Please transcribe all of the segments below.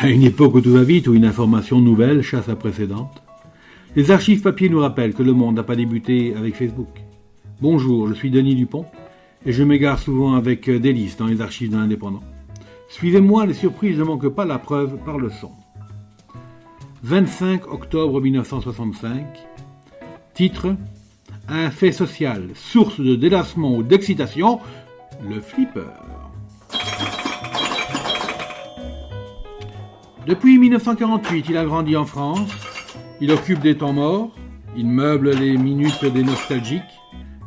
À une époque où tout va vite, où une information nouvelle chasse la précédente, les archives papier nous rappellent que le monde n'a pas débuté avec Facebook. Bonjour, je suis Denis Dupont et je m'égare souvent avec délice dans les archives de l'Indépendant. Suivez-moi, les surprises ne manquent pas, la preuve par le son. 25 octobre 1965, titre: un fait social, source de délassement ou d'excitation, le flipper. Depuis 1948, il a grandi en France, il occupe des temps morts, il meuble les minutes des nostalgiques,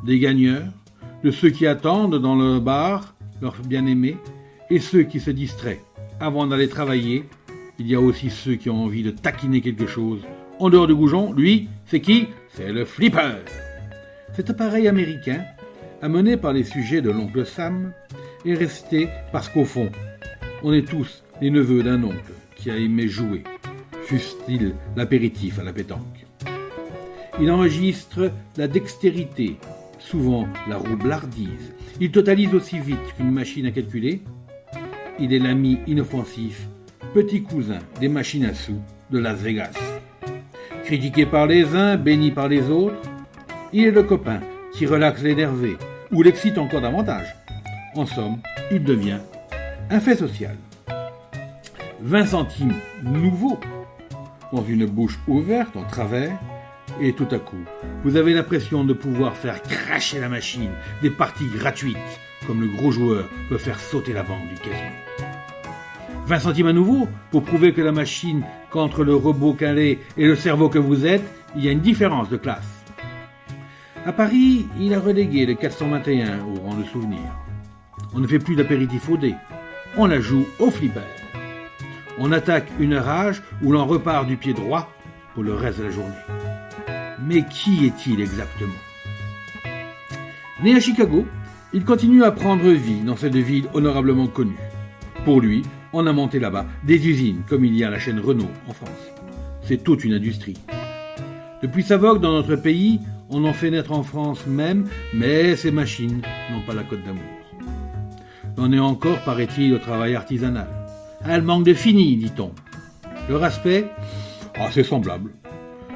des gagneurs, de ceux qui attendent dans le bar leurs bien-aimés et ceux qui se distraient. Avant d'aller travailler, il y a aussi ceux qui ont envie de taquiner quelque chose. En dehors du goujon, lui, c'est qui? C'est le flipper. Cet appareil américain, amené par les sujets de l'oncle Sam, est resté parce qu'au fond, on est tous les neveux d'un oncle qui a aimé jouer, fût-il l'apéritif à la pétanque. Il enregistre la dextérité, souvent la roublardise. Il totalise aussi vite qu'une machine à calculer. Il est l'ami inoffensif, petit cousin des machines à sous de Las Vegas. Critiqué par les uns, béni par les autres, il est le copain qui relaxe l'énervé ou l'excite encore davantage. En somme, il devient un fait social. 20 centimes nouveaux dans une bouche ouverte en travers, et tout à coup, vous avez l'impression de pouvoir faire cracher la machine, des parties gratuites, comme le gros joueur peut faire sauter la banque du casino. 20 centimes à nouveau pour prouver que la machine, qu'entre le robot calé et le cerveau que vous êtes, il y a une différence de classe. À Paris, il a relégué le 421 au rang de souvenir. On ne fait plus d'apéritif au dé, on la joue au flipper. On attaque une rage où l'on repart du pied droit pour le reste de la journée. Mais qui est-il exactement? Né à Chicago, il continue à prendre vie dans cette ville honorablement connue. Pour lui, on a monté là-bas des usines comme il y a la chaîne Renault en France. C'est toute une industrie. Depuis sa vogue dans notre pays, on en fait naître en France même, mais ces machines n'ont pas la cote d'amour. On est encore, paraît-il, au travail artisanal. Elle manque de fini, dit-on. Leur aspect, c'est semblable.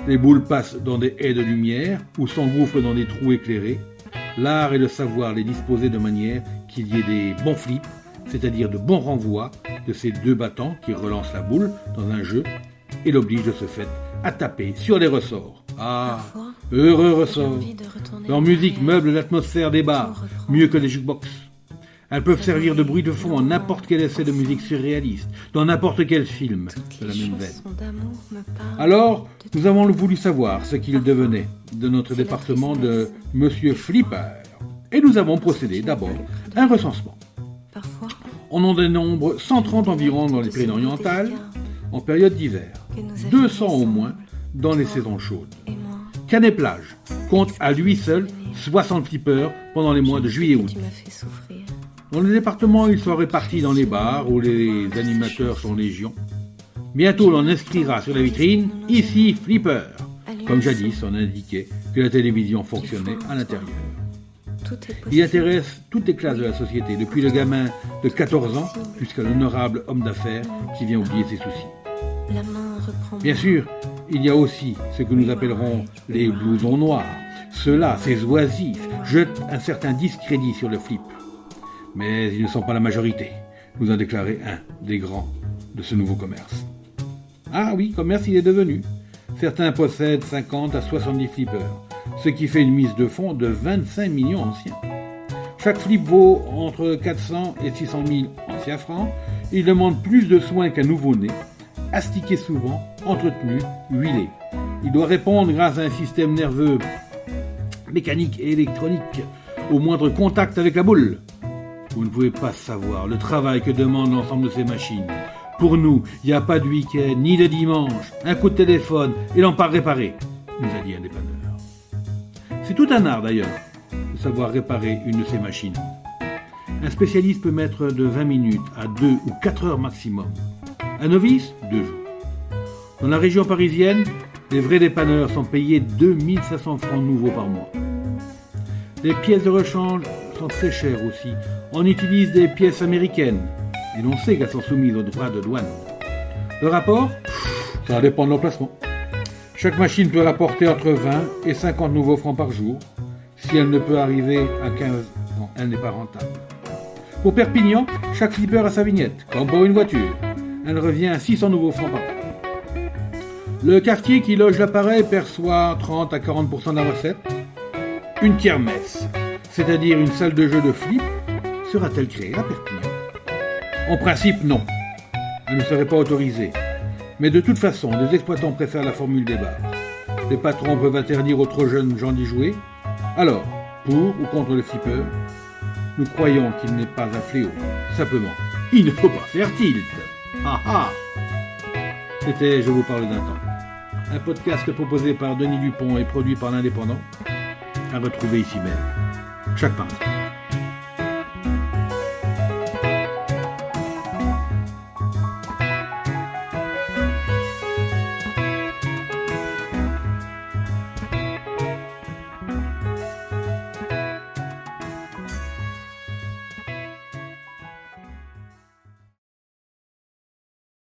Les boules passent dans des haies de lumière ou s'engouffrent dans des trous éclairés. L'art est de savoir les disposer de manière qu'il y ait des bons flips, c'est-à-dire de bons renvois de ces deux battants qui relancent la boule dans un jeu et l'obligent de ce fait à taper sur les ressorts. Heureux ressorts. Leur musique meuble l'atmosphère des bars, mieux que les jukebox. Elles peuvent servir de bruit de fond à n'importe quel essai de musique surréaliste, dans n'importe quel film de la même veine. Alors, nous avons voulu savoir ce qu'il devenait de notre département de Monsieur Flipper. Et nous avons procédé d'abord à un recensement. On en dénombre 130 environ dans les Pyrénées-Orientales, en période d'hiver. 200 au moins dans les saisons chaudes. Canet-Plage compte à lui seul 60 flippers pendant les mois de juillet et août. Dans le département, ils sont répartis dans les bars où les animateurs sont légion. Bientôt, l'on inscrira sur la vitrine « Ici, Flipper », comme jadis on indiquait que la télévision fonctionnait à l'intérieur. Il intéresse toutes les classes de la société, depuis le gamin de 14 ans jusqu'à l'honorable homme d'affaires qui vient oublier ses soucis. Bien sûr, il y a aussi ce que nous appellerons les blousons noirs. Ceux-là, ces oisifs, jetent un certain discrédit sur le flip. Mais ils ne sont pas la majorité, nous a déclaré un des grands de ce nouveau commerce. Ah oui, commerce il est devenu. Certains possèdent 50 à 70 flippers, ce qui fait une mise de fonds de 25 millions anciens. Chaque flip vaut entre 400 et 600 000 anciens francs. Il demande plus de soins qu'un nouveau-né, astiqué souvent, entretenu, huilé. Il doit répondre grâce à un système nerveux mécanique et électronique au moindre contact avec la boule. Vous ne pouvez pas savoir le travail que demande l'ensemble de ces machines. Pour nous, il n'y a pas de week-end, ni de dimanche. Un coup de téléphone et l'on part réparer, nous a dit un dépanneur. C'est tout un art d'ailleurs, de savoir réparer une de ces machines. Un spécialiste peut mettre de 20 minutes à 2 ou 4 heures maximum. Un novice, 2 jours. Dans la région parisienne, les vrais dépanneurs sont payés 2500 francs nouveaux par mois. Les pièces de rechange sont très chères aussi. On utilise des pièces américaines et l'on sait qu'elles sont soumises aux droits de douane. Le rapport? Ça dépend de l'emplacement. Chaque machine peut rapporter entre 20 et 50 nouveaux francs par jour. Si elle ne peut arriver à 15, non, elle n'est pas rentable. Pour Perpignan, chaque flipper a sa vignette, comme pour une voiture. Elle revient à 600 nouveaux francs par an. Le cafetier qui loge l'appareil perçoit 30 à 40% de la recette. Une kermesse, c'est-à-dire une salle de jeu de flip, sera-t-elle créée à Perpignan? En principe, non. Elle ne serait pas autorisée. Mais de toute façon, les exploitants préfèrent la formule des bars. Les patrons peuvent interdire aux trop jeunes gens d'y jouer. Alors, pour ou contre le flipper, nous croyons qu'il n'est pas un fléau. Simplement, il ne faut pas faire tilt. Ah ah. C'était Je vous parle d'un temps. Un podcast proposé par Denis Dupont et produit par l'Indépendant. À retrouver ici même, chaque mardi.